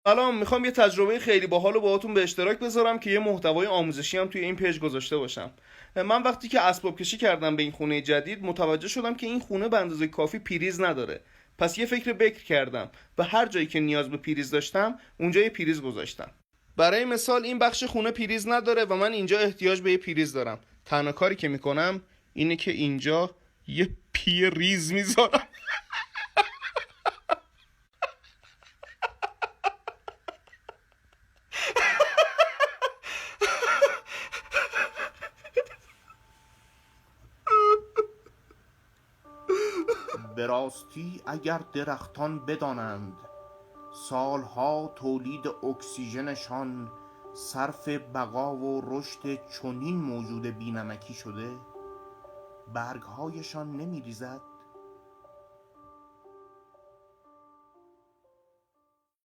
سلام، میخوام یه تجربه خیلی باحال رو باهاتون به اشتراک بذارم که یه محتوای آموزشی هم توی این پیج گذاشته باشم. من وقتی که اسباب کشی کردم به این خونه جدید متوجه شدم که این خونه به اندازه کافی پریز نداره. پس یه فکر بکر کردم و هر جایی که نیاز به پریز داشتم اونجا یه پریز گذاشتم. برای مثال این بخش خونه پریز نداره و من اینجا احتیاج به یه پریز دارم. تنها کاری که میکنم اینه که اینجا یه پریز میذارم. به راستی اگر درختان بدانند سالها تولید اکسیژنشان صرف بقا و رشد چنین موجود بینمکی شده، برگهایشان نمی ریزد؟